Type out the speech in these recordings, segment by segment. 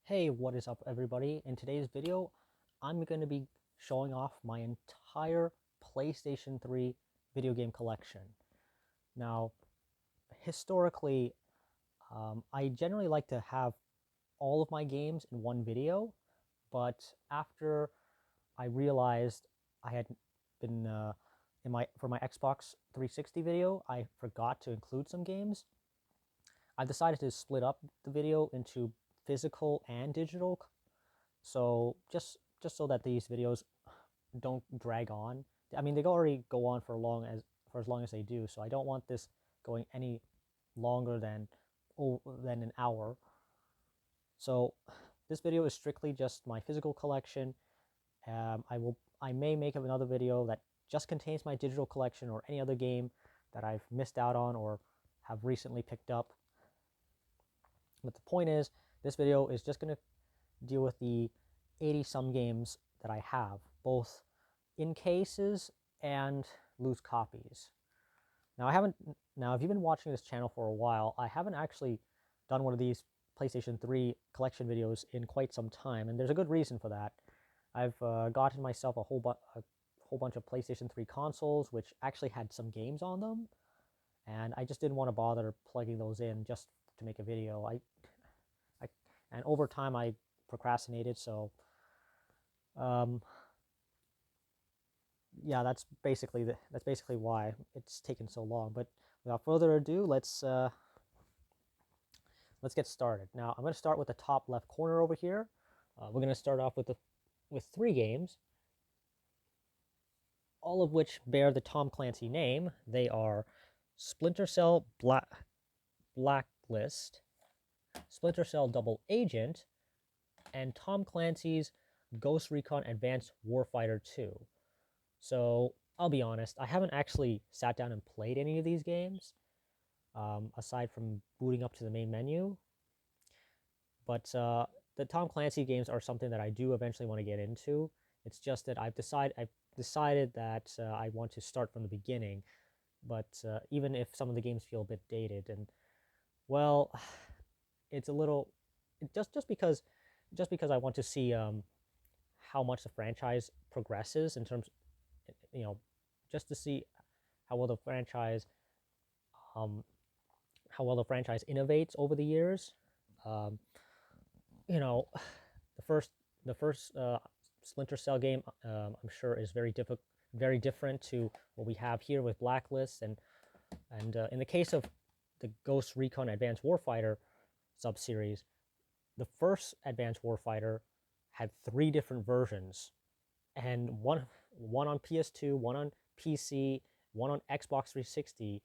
Hey, what is up everybody? In today's video, I'm going to be showing off my entire PlayStation 3 video game collection. Now, historically, I generally like to have all of my games in one video, but after I realized I had been for my Xbox 360 video, I forgot to include some games. I decided to split up the video into physical and digital. So just so that these videos don't drag on. I mean, they already go on for as long as they do. So I don't want this going any longer than an hour. So this video is strictly just my physical collection. I may make another video that just contains my digital collection or any other game that I've missed out on or have recently picked up. But the point is, this video is just going to deal with the 80 some games that I have, both in cases and loose copies. Now if you've been watching this channel for a while, I haven't actually done one of these PlayStation 3 collection videos in quite some time, and there's a good reason for that. I've gotten myself a whole bunch of PlayStation 3 consoles, which actually had some games on them, and I just didn't want to bother plugging those in just to make a video. And over time I procrastinated, so yeah, that's basically why it's taken so long. But without further ado, let's get started. Now I'm going to start with the top left corner over here. We're going to start off with three games, all of which bear the Tom Clancy name. They are Splinter Cell Blacklist, Splinter Cell Double Agent, and Tom Clancy's Ghost Recon Advanced Warfighter 2. So I'll be honest, I haven't actually sat down and played any of these games, aside from booting up to the main menu. But the Tom Clancy games are something that I do eventually want to get into. It's just that I've decided that I want to start from the beginning. But even if some of the games feel a bit dated, and well, it's a little just because I want to see how much the franchise progresses in terms, just to see how well the franchise um, innovates over the years. Um, you know, the first Splinter Cell game, I'm sure, is very different to what we have here with Blacklist, and in the case of the Ghost Recon Advanced Warfighter subseries, the first Advanced Warfighter had three different versions, and one on PS2, one on PC, one on Xbox 360,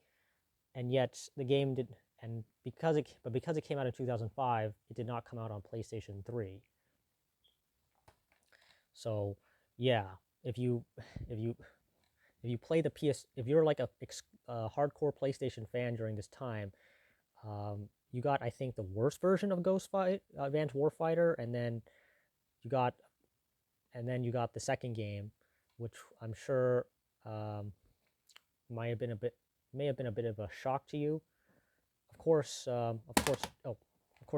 and yet the game did, and because it came out in 2005, it did not come out on PlayStation 3. So yeah, if you play the if you're like a hardcore PlayStation fan during this time, you got, I think, the worst version of Advanced Warfighter, and then you got the second game, which I'm sure may have been a bit of a shock to you. Of course,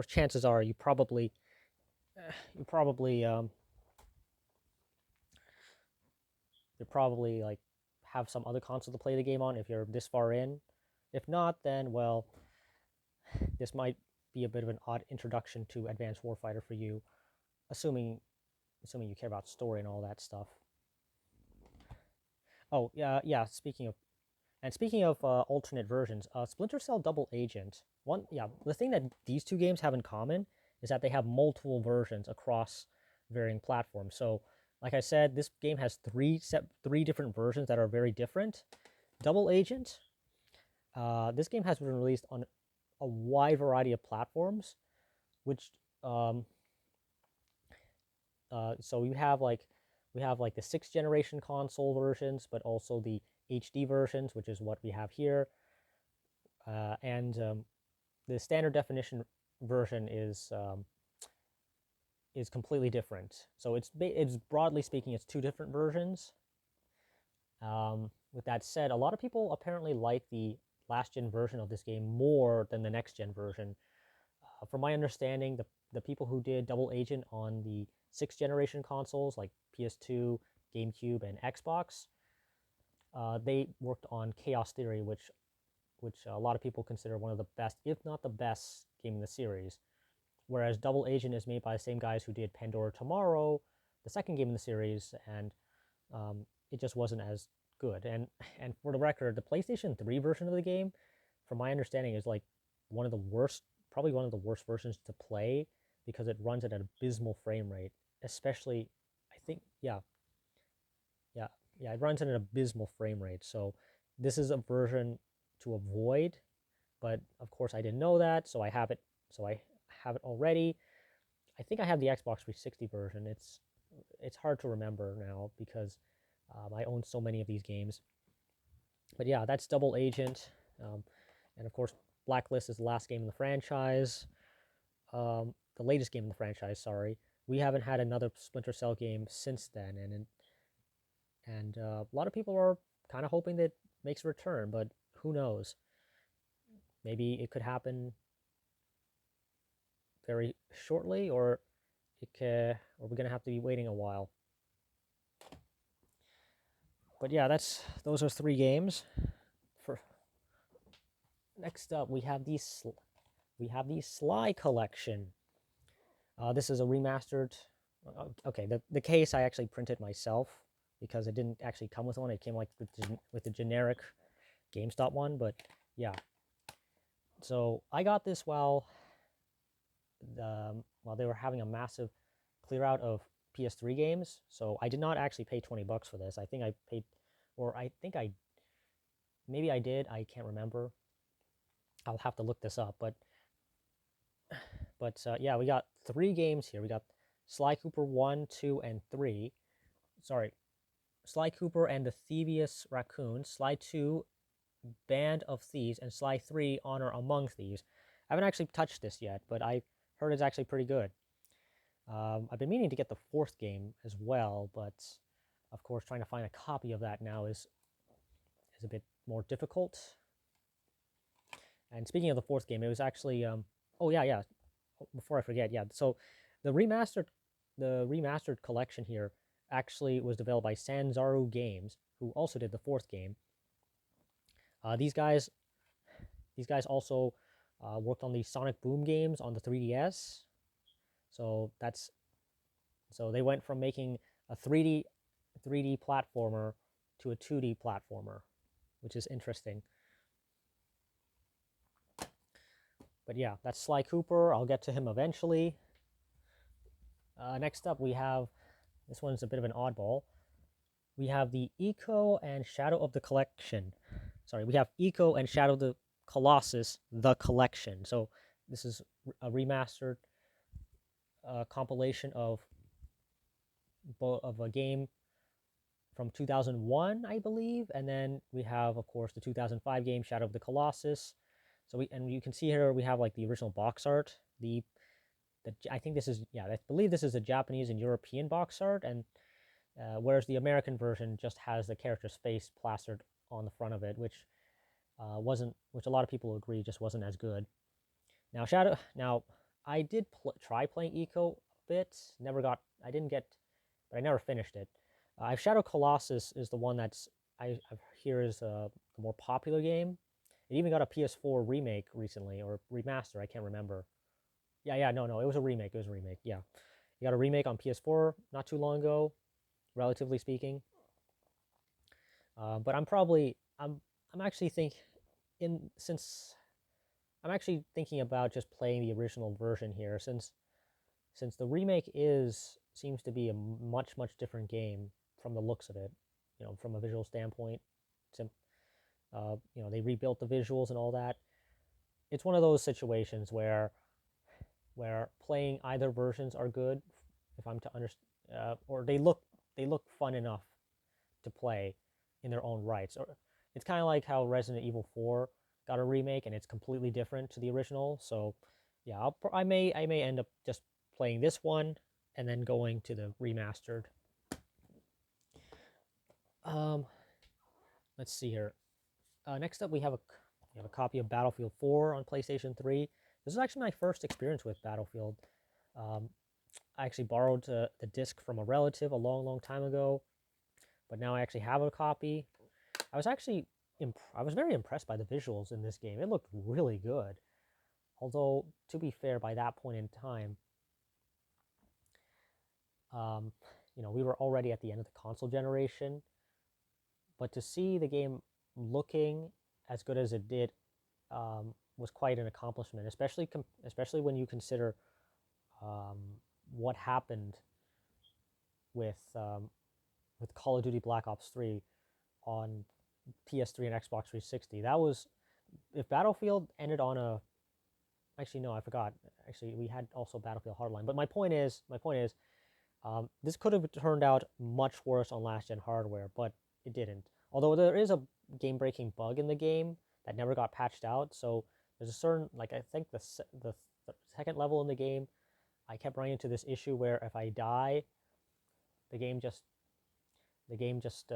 chances are you probably like have some other console to play the game on if you're this far in. If not, then well, this might be a bit of an odd introduction to Advanced Warfighter for you, assuming you care about story and all that stuff. Oh yeah. Speaking of alternate versions, Splinter Cell Double Agent. The thing that these two games have in common is that they have multiple versions across varying platforms. So, like I said, this game has three different versions that are very different. Double Agent. This game has been released on a wide variety of platforms, which so we have like the 6th generation console versions, but also the HD versions, which is what we have here, and the standard definition version is completely different. So it's broadly speaking, it's two different versions. With that said, a lot of people apparently like the last gen version of this game more than the next gen version. From my understanding, the people who did Double Agent on the 6th generation consoles like PS2, GameCube, and Xbox. They worked on Chaos Theory, which a lot of people consider one of the best, if not the best, game in the series. Whereas Double Agent is made by the same guys who did Pandora Tomorrow, the second game in the series, and it just wasn't as good. And for the record, the PlayStation 3 version of the game, from my understanding, is like one of the worst, probably one of the worst versions to play because it runs at an abysmal frame rate. Especially, I think, yeah, it runs at an abysmal frame rate. So this is a version to avoid, but of course I didn't know that, so I have it. So I have it already. I think I have the Xbox 360 version. It's hard to remember now because I own so many of these games. But yeah, that's Double Agent, and of course Blacklist is the last game in the franchise, the latest game in the franchise. Sorry, we haven't had another Splinter Cell game since then, and a lot of people are kind of hoping that it makes a return, but who knows? Maybe it could happen very shortly, or we're gonna have to be waiting a while. But yeah, those are 3 games. For next up, we have the Sly Collection. This is a remastered. Okay, the case I actually printed myself because it didn't actually come with one. It came like with the generic GameStop one, but yeah. So I got this while they were having a massive clear out of PS3 games. So I did not actually pay $20 for this. I think I paid, or I think maybe I did. I can't remember. I'll have to look this up. But yeah, we got 3 games here. We got Sly Cooper 1, 2, and 3. Sorry, Sly Cooper and the Thievius Raccoon, Sly 2, Band of Thieves, and Sly 3, Honor Among Thieves. I haven't actually touched this yet, but I heard it's actually pretty good. I've been meaning to get the 4th game as well, but of course trying to find a copy of that now is a bit more difficult. And speaking of the 4th game, it was actually oh yeah, before I forget, yeah, so the remastered collection here actually was developed by Sanzaru Games, who also did the 4th game. These guys also worked on the Sonic Boom games on the 3DS. So they went from making a 3D platformer to a 2D platformer, which is interesting. But yeah, that's Sly Cooper. I'll get to him eventually. Next up, we have, this one's a bit of an oddball. We have the Eco and Shadow of the Collection. Sorry, we have Eco and Shadow of the Colossus, the Collection. So this is a remastered compilation of a game from 2001, I believe, and then we have, of course, the 2005 game Shadow of the Colossus. So you can see here we have like the original box art. I think this is, yeah, I believe this is the Japanese and European box art, and whereas the American version just has the character's face plastered on the front of it, which a lot of people agree just wasn't as good. Now I did try playing Eco a bit. But I never finished it. Shadow Colossus is the one that's I hear is the more popular game. It even got a PS4 remake recently, or remaster. I can't remember. Yeah, no, it was a remake. Yeah, you got a remake on PS4 not too long ago, relatively speaking. But I'm actually thinking about just playing the original version here, since the remake seems to be a much different game from the looks of it, from a visual standpoint. They rebuilt the visuals and all that. It's one of those situations where playing either versions are good, if I'm to understand, or they look fun enough to play in their own rights. Or it's kind of like how Resident Evil 4 got a remake and it's completely different to the original. So yeah, I may end up just playing this one and then going to the remastered. Let's see here. Next up, we have a copy of Battlefield 4 on PlayStation 3. This is actually my first experience with Battlefield. I actually borrowed the disc from a relative a long time ago, but now I actually have a copy. I was actually I was very impressed by the visuals in this game. It looked really good. Although, to be fair, by that point in time, um, we were already at the end of the console generation. But to see the game looking as good as it did was quite an accomplishment, especially when you consider um, what happened with um, with Call of Duty Black Ops 3 on PS3 and Xbox 360. That was, if Battlefield ended on a, actually no, I forgot. Actually, we had also Battlefield Hardline. But my point is, this could have turned out much worse on last gen hardware, but it didn't. Although there is a game-breaking bug in the game that never got patched out. So there's a certain, like, I think the second level in the game, I kept running into this issue where if I die, the game just the game just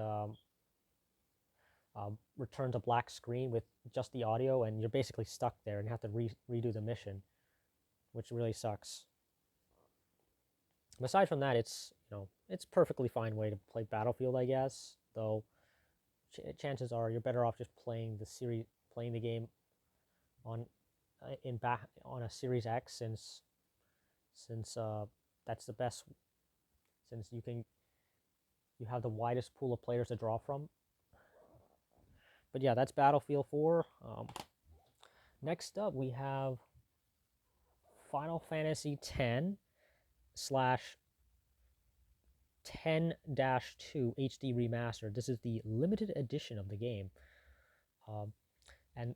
returns a black screen with just the audio, and you're basically stuck there and have to redo the mission, which really sucks. Aside from that, it's perfectly fine way to play Battlefield, I guess. Though chances are you're better off just playing the game on on a Series X, since that's the best, since you have the widest pool of players to draw from. But yeah, that's Battlefield 4. Next up, we have Final Fantasy X slash 10-2 HD Remastered. This is the limited edition of the game. Um, and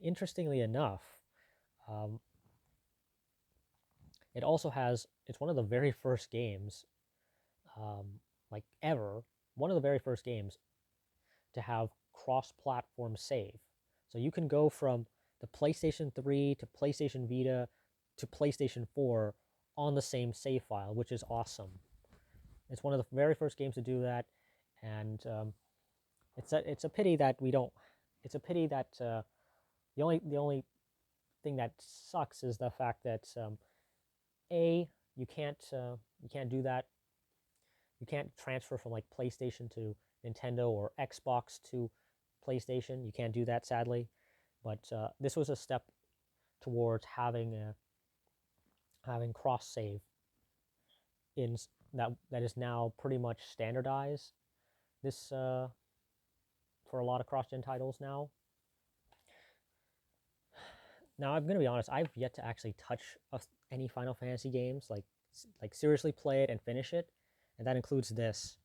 interestingly enough, um, it's one of the very first games, like ever, one of the very first games to have cross-platform save. So you can go from the PlayStation 3 to PlayStation Vita to PlayStation 4 on the same save file, which is awesome. It's one of the very first games to do that, and it's a pity that we don't. It's a pity that the only thing that sucks is the fact that you can't do that. You can't transfer from like PlayStation to Nintendo or Xbox to PlayStation. You can't do that, sadly. But this was a step towards having cross save in that is now pretty much standardized. This for a lot of cross-gen titles now. Now I'm gonna be honest. I've yet to actually touch any Final Fantasy games, like seriously play it and finish it, and that includes this.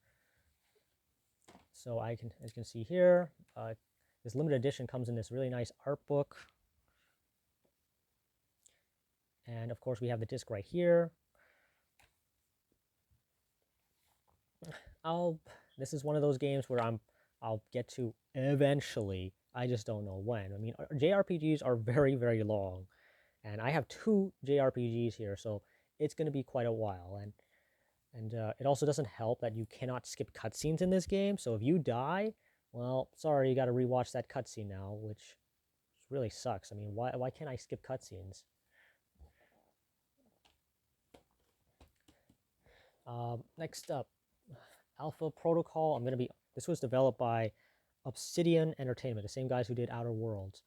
So as you can see here, this limited edition comes in this really nice art book. And of course we have the disc right here. This is one of those games where I'll get to eventually. I just don't know when. I mean, JRPGs are very, very long, and I have 2 JRPGs here, so it's going to be quite a while. And it also doesn't help that you cannot skip cutscenes in this game. So if you die, well, sorry, you got to rewatch that cutscene now, which really sucks. I mean, why can't I skip cutscenes? Next up, Alpha Protocol. This was developed by Obsidian Entertainment, the same guys who did Outer Worlds.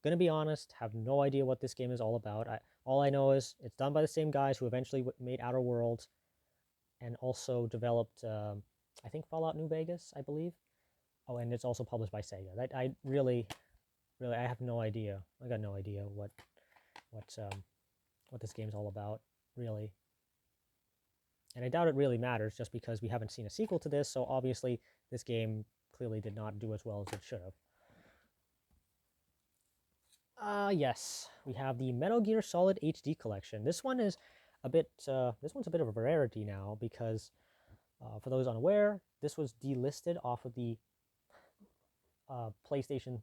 Gonna be honest, have no idea what this game is all about. All I know is it's done by the same guys who eventually made Outer Worlds, and also developed, I think, Fallout New Vegas, I believe. Oh, and it's also published by Sega. I really, I have no idea. I got no idea what this game's all about, really. And I doubt it really matters, just because we haven't seen a sequel to this, so obviously this game clearly did not do as well as it should have. Yes, we have the Metal Gear Solid HD Collection. This one's a bit of a rarity now, because for those unaware, this was delisted off of the PlayStation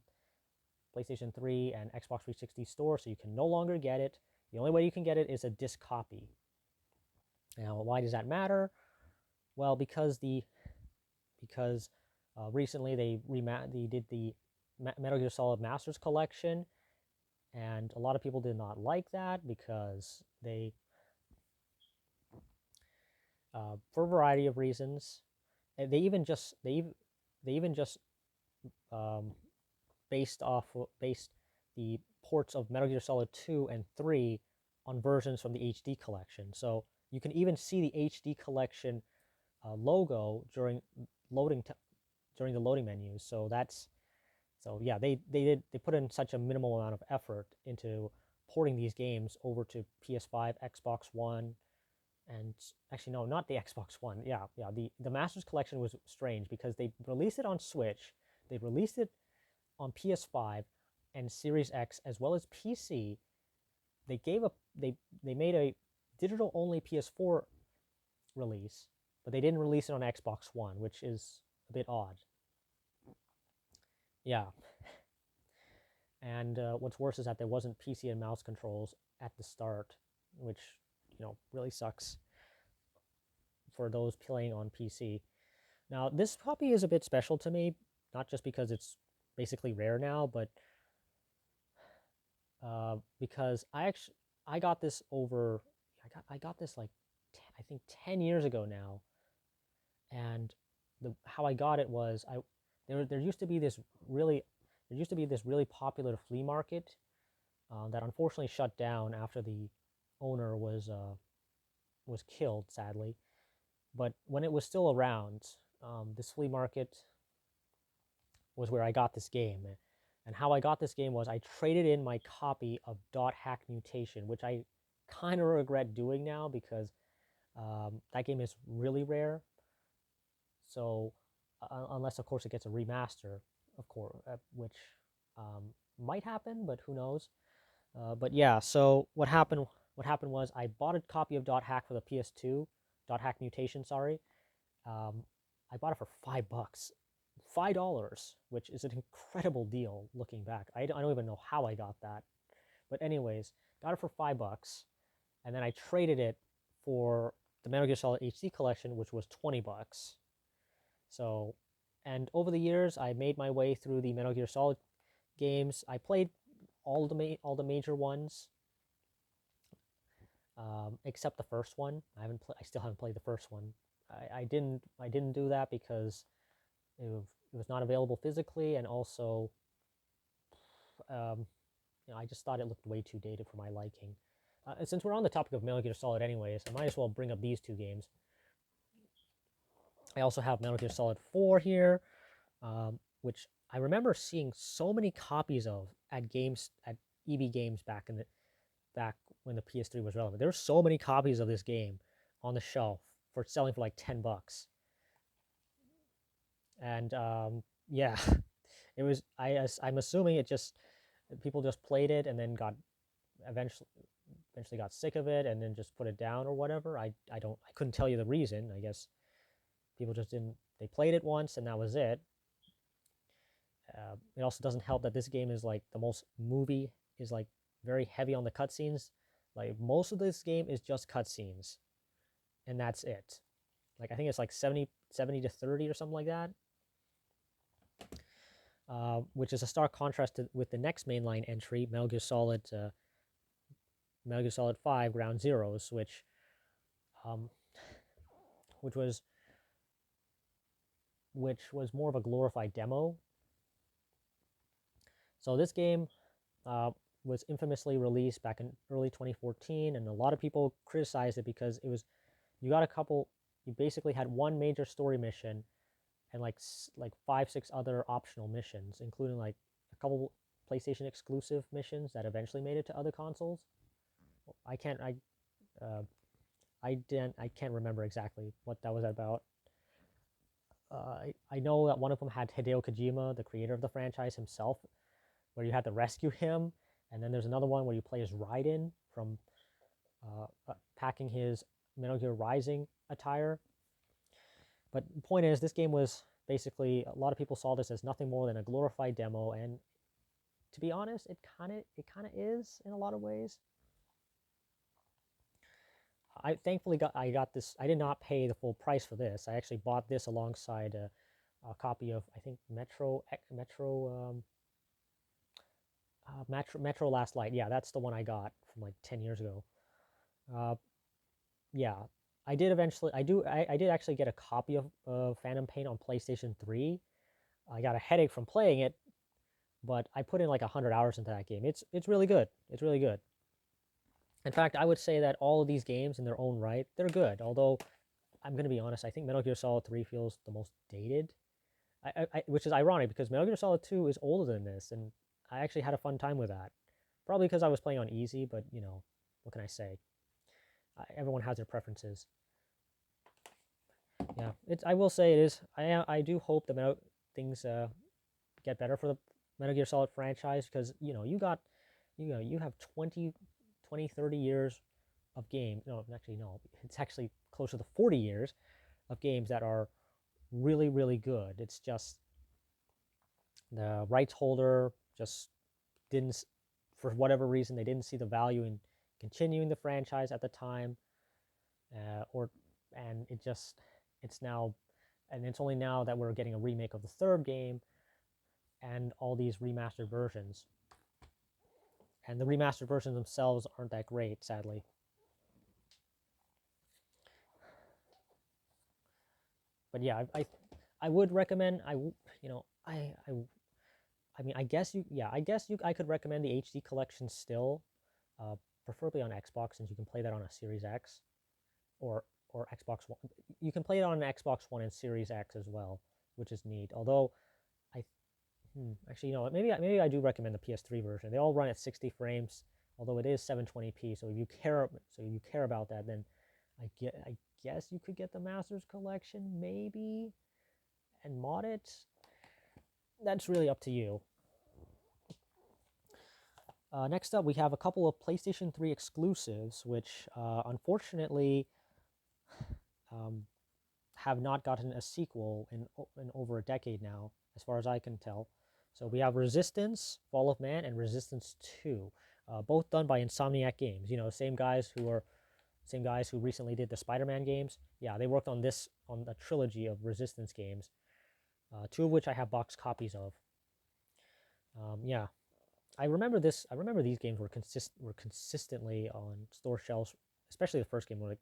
3 and Xbox 360 store, so you can no longer get it. The only way you can get it is a disc copy. Now, why does that matter? Well, because recently they did the Metal Gear Solid Masters Collection, and a lot of people did not like that because they for a variety of reasons. And they even just um, based the ports of Metal Gear Solid 2 and 3 on versions from the HD collection. So you can even see the HD collection logo loading during the loading menus. So yeah, they put in such a minimal amount of effort into porting these games over to PS5, Xbox One, and actually no, not the Xbox One. Yeah, the Masters Collection was strange because they released it on Switch, they released it on PS5 and Series X as well as PC. They gave up they made a digital only PS4 release, but they didn't release it on Xbox One, which is a bit odd. Yeah, and what's worse is that there wasn't PC and mouse controls at the start, which really sucks for those playing on PC. Now, this copy is a bit special to me, not just because it's basically rare now, but because I got this over I got this like I think 10 years ago now, and how I got it was there used to be this really popular flea market that unfortunately shut down after the owner was killed, sadly. But when it was still around, this flea market was where I got this game. And how I got this game was I traded in my copy of Dot Hack Mutation, which I kind of regret doing now because that game is really rare. So unless of course it gets a remaster, of course, which might happen, but who knows? But yeah, so what happened? What happened was I bought a copy of Dot Hack for the PS2, Dot Hack Mutation. Sorry, um, I bought it for $5, $5, which is an incredible deal looking back. I don't even know how I got that, but anyways, got it for $5, and then I traded it for the Metal Gear Solid HD collection, which was $20. So, and over the years, I made my way through the Metal Gear Solid games. I played all the major ones, except the first one. I still haven't played the first one. I didn't do that because it was not available physically, and also, um, I just thought it looked way too dated for my liking. And since we're on the topic of Metal Gear Solid, anyways, I might as well bring up these two games. I also have Metal Gear Solid 4 here, which I remember seeing so many copies of at EB Games back when the PS3 was relevant. There were so many copies of this game on the shelf for selling for like $10, and yeah, it was. I'm assuming it just people just played it and then got eventually got sick of it and then just put it down or whatever. I couldn't tell you the reason. I guess people just didn't. They played it once and that was it. It also doesn't help that this game is like is like very heavy on the cutscenes. Like most of this game is just cutscenes, and that's it. Like I think it's like 70 to 30 or something like that, which is a stark contrast with the next mainline entry, Metal Gear Solid 5 Ground Zeroes, um, which was more of a glorified demo. So this game was infamously released back in early 2014, and a lot of people criticized it because you basically had one major story mission and like 5, 6 other optional missions, including like a couple PlayStation exclusive missions that eventually made it to other consoles. I can't I can't remember exactly what that was about. I know that one of them had Hideo Kojima, the creator of the franchise himself, where you had to rescue him, and then there's another one where you play as Raiden from packing his Metal Gear Rising attire. But the point is, this game was basically, a lot of people saw this as nothing more than a glorified demo, and to be honest, it kind of is in a lot of ways. I thankfully got this. I did not pay the full price for this. I actually bought this alongside a copy of, I think, Metro Last Light. Yeah, that's the one I got from like 10 years ago. Yeah, I did eventually. I did actually get a copy of Phantom Pain on PlayStation 3. I got a headache from playing it, but I put in like 100 hours into that game. It's really good. It's really good. In fact, I would say that all of these games in their own right, they're good. Although I'm gonna be honest, I think Metal Gear Solid 3 feels the most dated. Which is ironic because Metal Gear Solid 2 is older than this, and I actually had a fun time with that. Probably because I was playing on easy, but you know, what can I say? Everyone has their preferences. Yeah, I will say it is. I do hope that things get better for the Metal Gear Solid franchise because you know you have 30 years of game. No, actually no, it's actually closer to 40 years of games that are really really good. It's just the rights holder just didn't, for whatever reason, they didn't see the value in continuing the franchise at the time, or and it's now, and it's only now that we're getting a remake of the third game and all these remastered versions, and the remastered versions themselves aren't that great, sadly. But yeah, I would recommend you know I mean, I guess I could recommend the HD collection still, uh, preferably on Xbox since you can play that on a Series X or Xbox One. You can play it on an Xbox One and Series X as well, which is neat. Although I actually, you know, maybe I do recommend the PS3 version. They all run at 60 frames, although it is 720p. So if you care about that, then I guess you could get the Masters Collection maybe and mod it. That's really up to you. Next up, we have a couple of PlayStation 3 exclusives, which unfortunately um, have not gotten a sequel in over a decade now, as far as I can tell. So we have Resistance, Fall of Man, and Resistance 2, both done by Insomniac Games. You know, same guys who recently did the Spider-Man games. Yeah, they worked on a trilogy of Resistance games, two of which I have box copies of. Yeah, I remember this. I remember these games were consistently on store shelves, especially the first game, were like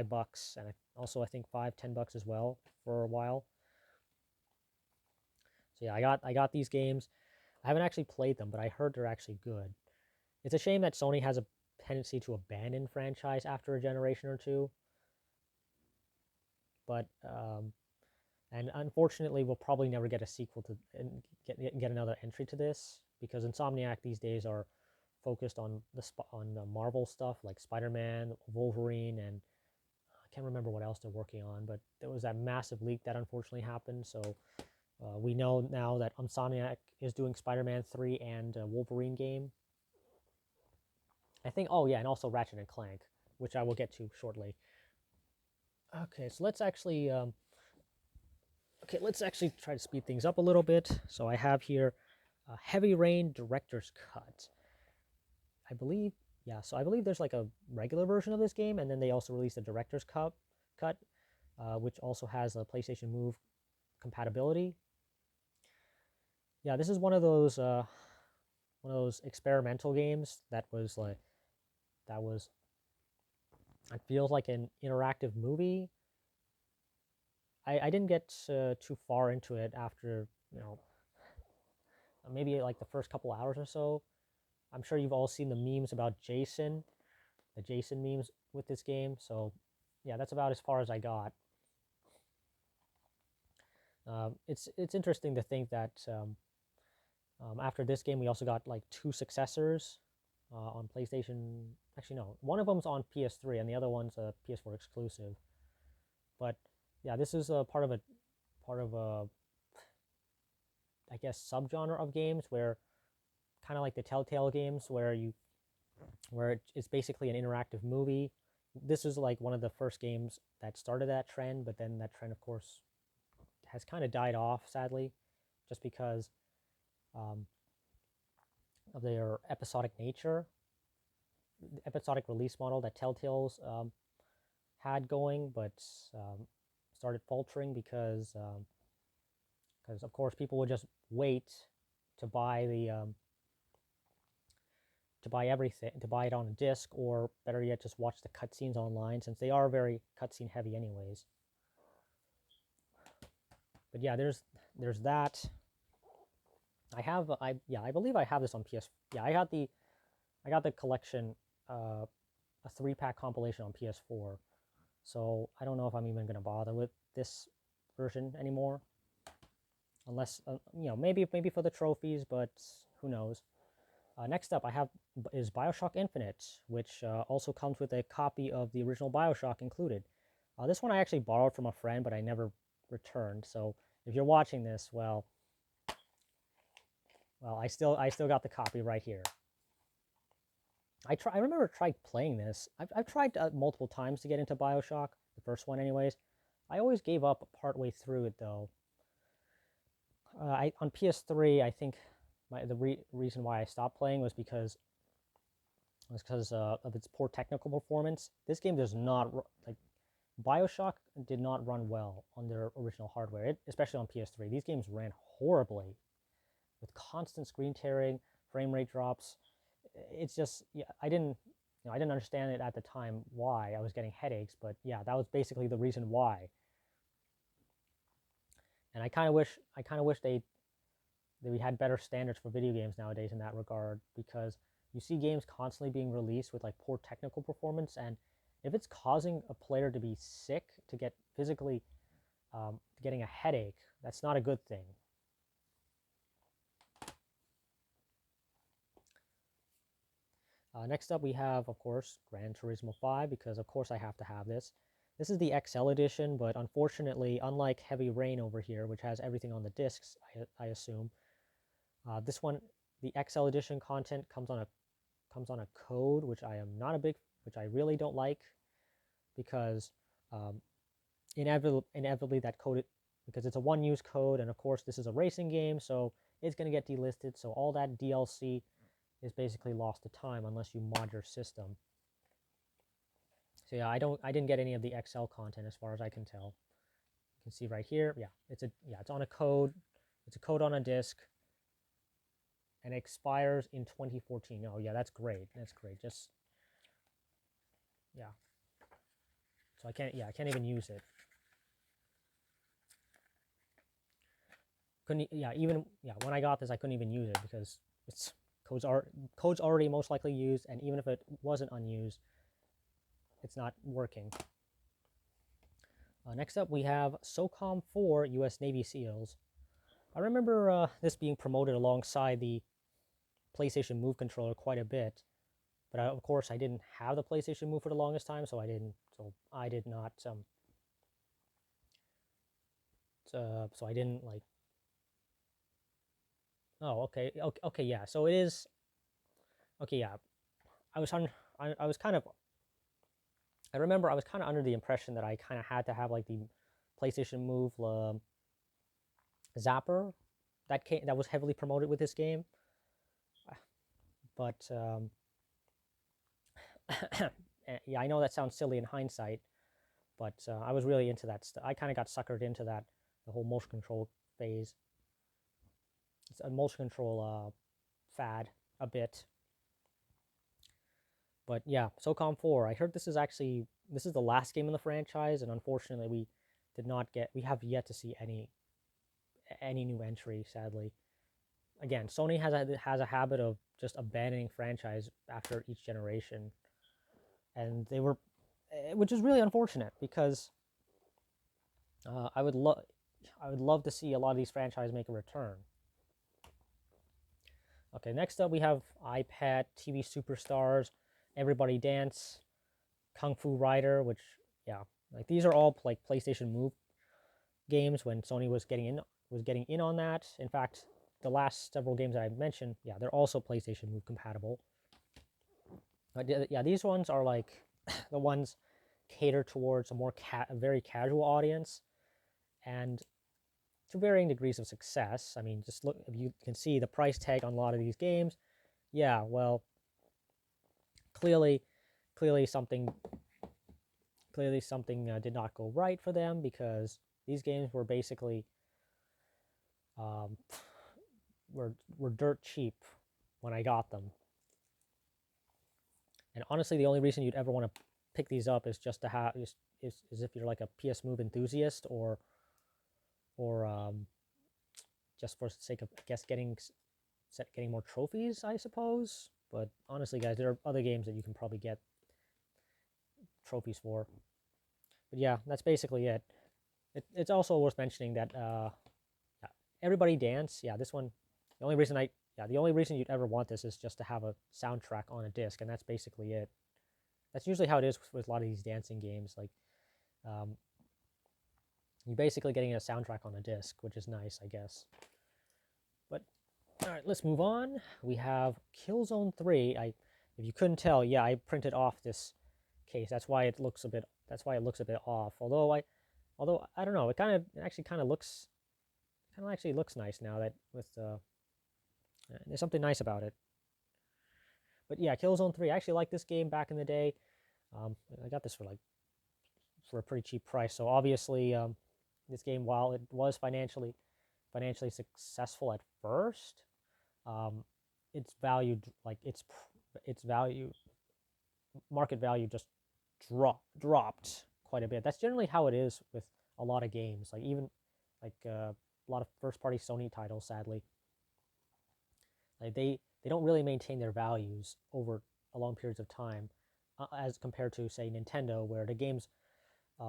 $5, and also I think $5, $10 as well for a while. So yeah, I got these games. I haven't actually played them, but I heard they're actually good. It's a shame that Sony has a tendency to abandon franchise after a generation or two, but and unfortunately, we'll probably never get a sequel to and get another entry to this because Insomniac these days are focused on the Marvel stuff like Spider-Man, Wolverine, and I can't remember what else they're working on. But there was that massive leak that unfortunately happened, so we know now that Insomniac is doing Spider-Man 3 and a Wolverine game. I think. Oh yeah, and also Ratchet and Clank, which I will get to shortly. Okay, so let's actually try to speed things up a little bit. So I have here Heavy Rain Director's Cut. I believe, yeah, so I believe there's like a regular version of this game, and then they also released a Director's Cut, which also has a PlayStation Move compatibility. Yeah, this is one of those experimental games that was it feels like an interactive movie. I didn't get too far into it after, you know, maybe like the first couple hours or so. I'm sure you've all seen the memes about the Jason memes with this game. So yeah, that's about as far as I got. It's interesting to think that after this game, we also got like two successors on PlayStation. Actually, no, one of them's on PS3 and the other one's a PS4 exclusive. But yeah, this is a part of a I guess subgenre of games where kind of like the Telltale games where it's basically an interactive movie. This is like one of the first games that started that trend, but then that trend, of course, has kind of died off, sadly, just because um, of their episodic nature, the episodic release model that Telltale's had going, but started faltering because of course people would just wait to buy to buy everything, to buy it on a disc, or better yet, just watch the cutscenes online, since they are very cutscene heavy anyways. But yeah, there's that. I believe I have this on PS. Yeah, I got the collection, a 3-pack compilation on PS4. So I don't know if I'm even gonna bother with this version anymore, unless maybe for the trophies, but who knows. Next up, I have is Bioshock Infinite, which also comes with a copy of the original Bioshock included. This one I actually borrowed from a friend, but I never returned. So if you're watching this, well, I still got the copy right here. I remember tried playing this. I've tried multiple times to get into Bioshock, the first one anyways. I always gave up partway through it though. On PS3, I think the reason why I stopped playing was because of its poor technical performance. This game does not like Bioshock did not run well on their original hardware, especially on PS3. These games ran horribly, with constant screen tearing, frame rate drops. It's just, yeah, I didn't understand it at the time why I was getting headaches, but yeah, that was basically the reason why. And I kind of wish we had better standards for video games nowadays in that regard, because you see games constantly being released with like poor technical performance, and if it's causing a player to be sick, to get physically getting a headache, that's not a good thing. Next up, we have, of course, Gran Turismo 5, because of course I have to have this. This is the XL edition, but unfortunately, unlike Heavy Rain over here, which has everything on the discs, I assume, this one, the XL edition content comes on a code, which I am not a big, which I really don't like, because inevitably that code, because it's a one-use code, and of course this is a racing game, so it's going to get delisted. So all that DLC is basically lost to time unless you mod your system. So yeah, I didn't get any of the XL content as far as I can tell. You can see right here, yeah, it's on a code. It's a code on a disc, and it expires in 2014. Oh yeah, that's great. That's great. Just yeah. So I can't even use it. When I got this, I couldn't even use it because it's code's already most likely used, and even if it wasn't unused, it's not working. Next up, we have SOCOM 4 U.S. Navy SEALs. I remember this being promoted alongside the PlayStation Move controller quite a bit, but of course I didn't have the PlayStation Move for the longest time, so I did not. So I didn't like. Oh, okay, yeah. So it is. Okay, yeah. I was kind of. I remember I was kind of under the impression that I kind of had to have like the PlayStation Move zapper that was heavily promoted with this game, but yeah, I know that sounds silly in hindsight, but I was really into that. I kind of got suckered into that, the whole motion control phase. It's a motion control fad a bit. But yeah, SOCOM 4. I heard this is the last game in the franchise, and unfortunately we have yet to see any new entry, sadly. Again, Sony has a habit of just abandoning franchise after each generation, and which is really unfortunate, because I would love to see a lot of these franchises make a return. Okay, next up we have iPad TV superstars, Everybody Dance, Kung Fu Rider, which, yeah, like these are all like PlayStation Move games when Sony was getting in on that. In fact, the last several games that I mentioned, yeah, they're also PlayStation Move compatible. Yeah, these ones are like the ones cater towards a very casual audience, and to varying degrees of success. I mean, just look, if you can see the price tag on a lot of these games, yeah, well, clearly something did not go right for them, because these games were basically were dirt cheap when I got them. And honestly, the only reason you'd ever want to pick these up is just to have is if you're like a PS Move enthusiast, or just for the sake of, I guess, getting more trophies, I suppose. But honestly, guys, there are other games that you can probably get trophies for. But yeah, that's basically it. It's also worth mentioning that Everybody Dance, yeah, this one, the only reason you'd ever want this is just to have a soundtrack on a disc, and that's basically it. That's usually how it is with a lot of these dancing games. Like, um, you're basically getting a soundtrack on a disc, which is nice, I guess. But all right, let's move on. We have Killzone 3. If you couldn't tell, yeah, I printed off this case. That's why it looks a bit. That's why it looks a bit off. Although I don't know, it actually kind of looks, actually looks nice now that with there's something nice about it. But yeah, Killzone 3. I actually liked this game back in the day. I got this for a pretty cheap price. So obviously, this game, while it was financially successful at first, its valued like its value market value just dropped quite a bit. That's generally how it is with a lot of games. Like even like a lot of first party Sony titles, sadly, like they don't really maintain their values over a long periods of time, as compared to say Nintendo, where the games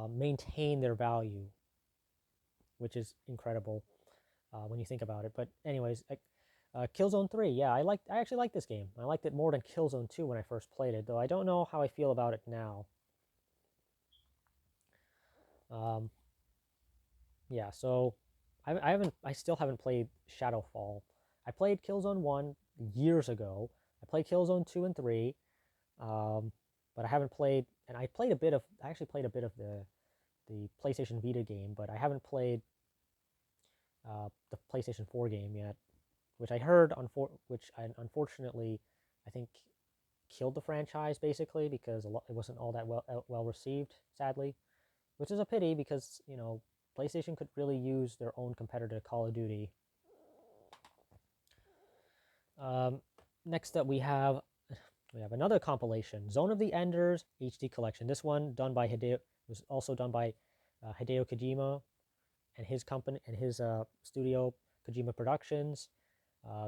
maintain their value, which is incredible when you think about it. But anyways, Killzone 3, yeah, I actually like this game. I liked it more than Killzone 2 when I first played it, though I don't know how I feel about it now. Um, yeah, so I still haven't played Shadowfall. I played Killzone 1 years ago. I played Killzone 2 and 3, um, but I haven't played, and I actually played a bit of the PlayStation Vita game, but I haven't played the PlayStation 4 game yet, which I heard, unfortunately, I think killed the franchise basically because it wasn't all that well received, sadly, which is a pity because PlayStation could really use their own competitor, Call of Duty. Next up, we have another compilation, Zone of the Enders HD Collection. This one was also done by Hideo Kojima and his company and his studio, Kojima Productions.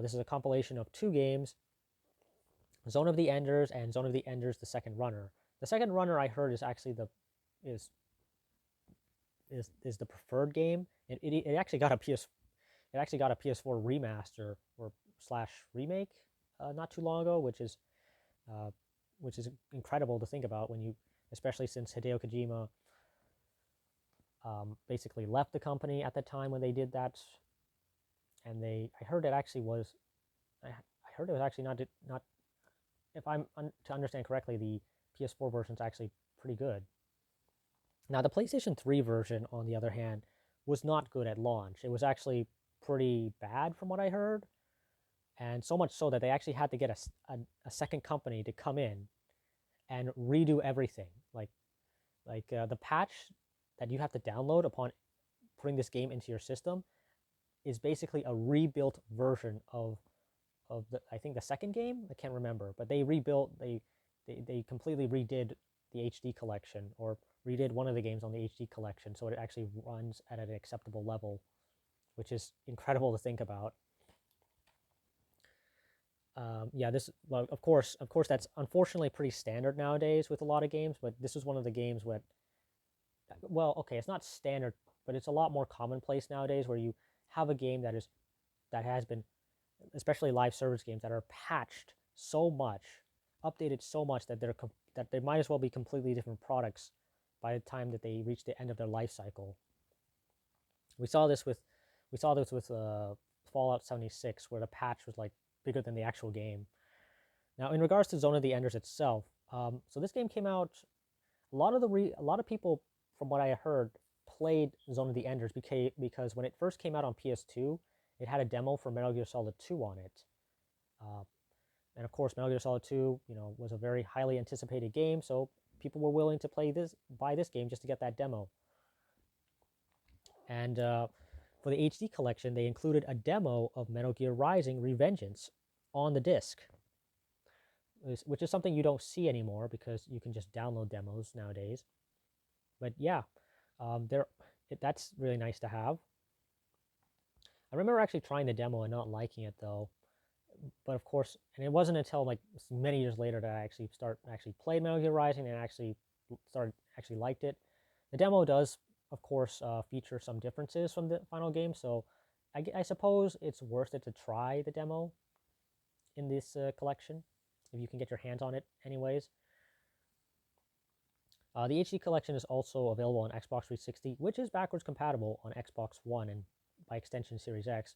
This is a compilation of two games, Zone of the Enders and Zone of the Enders: The Second Runner. The Second Runner, I heard, is actually is the preferred game. It actually got a PS4 remaster or slash remake not too long ago, uh, which is incredible to think about especially since Hideo Kojima basically left the company at the time when they did that, and I heard it actually was I heard it was actually not if to understand correctly, the PS4 version is actually pretty good. Now, the PlayStation 3 version, on the other hand, was not good at launch. It was actually pretty bad from what I heard, and so much so that they actually had to get a second company to come in and redo everything. Like the patch that you have to download upon putting this game into your system is basically a rebuilt version of I think the second game. I can't remember, but they completely redid the HD collection, or redid one of the games on the HD collection, so it actually runs at an acceptable level, which is incredible to think about. Yeah, well, of course, that's unfortunately pretty standard nowadays with a lot of games, but this is one of the games well, okay, it's not standard, but it's a lot more commonplace nowadays, where you have a game that has been, especially live service games, that are patched so much, updated so much that they might as well be completely different products by the time that they reach the end of their life cycle. We saw this with Fallout 76, where the patch was like bigger than the actual game. Now, in regards to Zone of the Enders itself, so this game came out. A lot of people, from what I heard, played Zone of the Enders because when it first came out on PS2, it had a demo for Metal Gear Solid 2 on it. And of course, Metal Gear Solid 2, was a very highly anticipated game, so people were willing to buy this game just to get that demo. And for the HD collection, they included a demo of Metal Gear Rising: Revengeance on the disc. which is something you don't see anymore because you can just download demos nowadays. But yeah, that's really nice to have. I remember actually trying the demo and not liking it though. But of course, and it wasn't until like many years later that I actually played Metal Gear Rising and actually liked it. The demo does, of course, feature some differences from the final game, so I suppose it's worth it to try the demo in this collection if you can get your hands on it, anyways. The HD collection is also available on Xbox 360, which is backwards compatible on Xbox One and by extension Series X.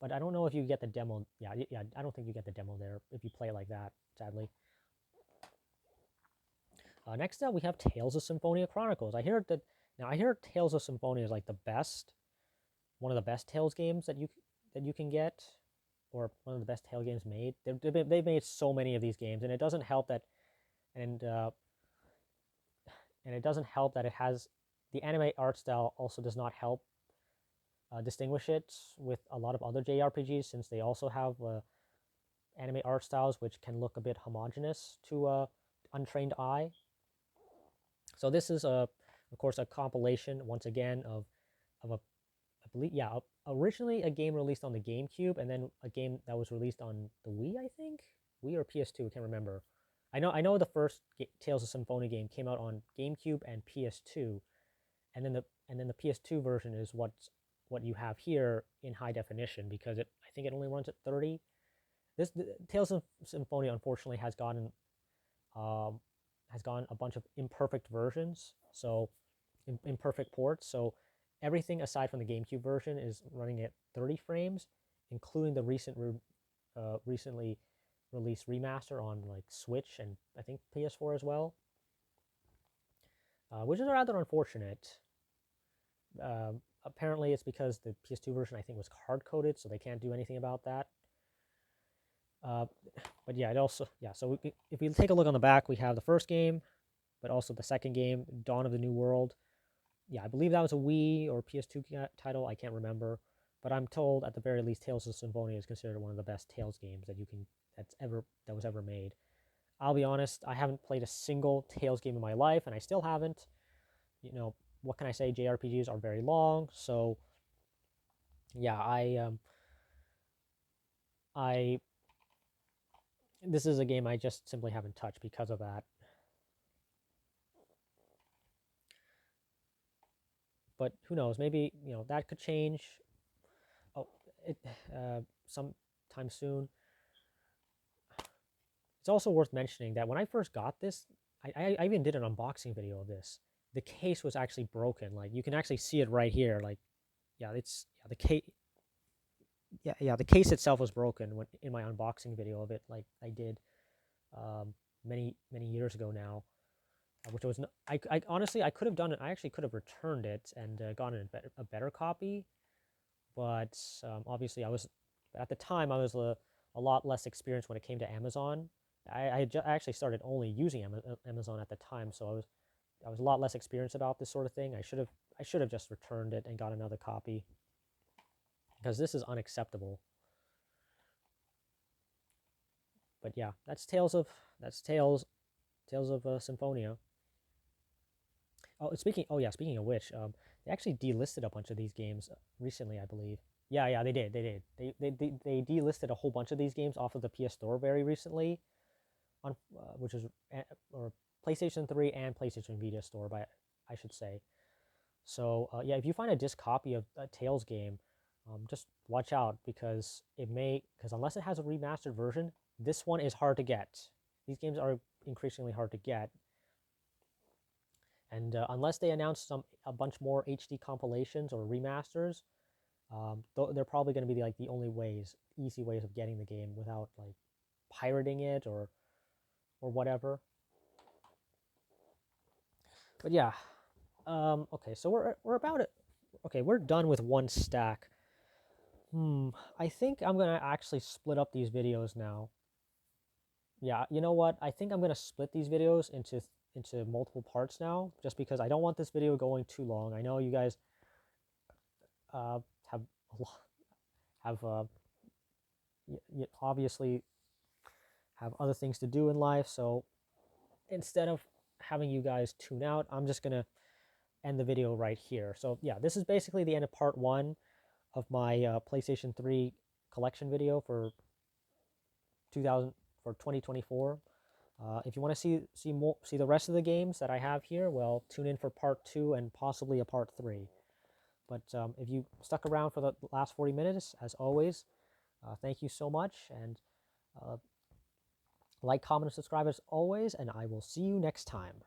But I don't know if you get the demo. Yeah, I don't think you get the demo there if you play it like that, sadly. Next up, we have Tales of Symphonia Chronicles. I hear Tales of Symphonia is like one of the best Tales games that you can get, or one of the best Tales games made. They've made so many of these games, and it doesn't help that, and it doesn't help that it has the anime art style also does not help distinguish it with a lot of other JRPGs, since they also have anime art styles which can look a bit homogeneous to untrained eye. So this is of course a compilation once again of a I believe originally a game released on the GameCube and then a game that was released on the Wii, I think Wii or PS2, I can't remember. I know the first Tales of Symphonia game came out on GameCube and PS2, and then the PS2 version is what you have here in high definition, because I think it only runs at 30. Tales of Symphonia unfortunately has gotten a bunch of imperfect versions, so imperfect ports. So everything aside from the GameCube version is running at 30 frames, including the recently released remaster on like Switch and I think PS4 as well, which is rather unfortunate. Apparently, it's because the PS2 version I think was hard coded, so they can't do anything about that. But yeah, So if we take a look on the back, we have the first game, but also the second game, Dawn of the New World. Yeah, I believe that was a Wii or PS2 title. I can't remember, but I'm told at the very least, Tales of Symphonia is considered one of the best Tales games that was ever made. I'll be honest, I haven't played a single Tales game in my life, and I still haven't. You know, what can I say? JRPGs are very long, so yeah, this is a game I just simply haven't touched because of that. But who knows? Maybe that could change. Sometime soon. It's also worth mentioning that when I first got this, I even did an unboxing video of this. The case was actually broken. Like you can actually see it right here. Like, the case. The case itself was broken in my unboxing video of it. Like I did many years ago now, which was I honestly I could have done it. I actually could have returned it and gotten a better copy, but obviously at the time I was a lot less experienced when it came to Amazon. I actually started only using Amazon at the time, so I was a lot less experienced about this sort of thing. I should have just returned it and got another copy, because this is unacceptable. But yeah, that's Tales of Symphonia. Speaking of which, they actually delisted a bunch of these games recently, I believe. Yeah, they did. They delisted a whole bunch of these games off of the PS Store very recently, on which is or PlayStation 3 and PlayStation Vita Store, I should say. So yeah, if you find a disc copy of a Tales game, just watch out, because unless it has a remastered version, this one is hard to get. These games are increasingly hard to get, and unless they announce a bunch more HD compilations or remasters, they're probably going to be like the only easy ways of getting the game without like pirating it or whatever. But yeah, okay, so we're about it. Okay, we're done with one stack. I think I'm gonna actually split up these videos now. Yeah, you know what? I think I'm gonna split these videos into multiple parts now, just because I don't want this video going too long. I know you guys have obviously have other things to do in life. So instead of having you guys tune out, I'm just gonna end the video right here. So yeah, this is basically the end of part 1 of my PlayStation 3 collection video for 2024. If you want to see the rest of the games that I have here, well, tune in for part 2 and possibly a part 3. But if you stuck around for the last 40 minutes, as always, thank you so much, and like, comment, and subscribe as always, and I will see you next time.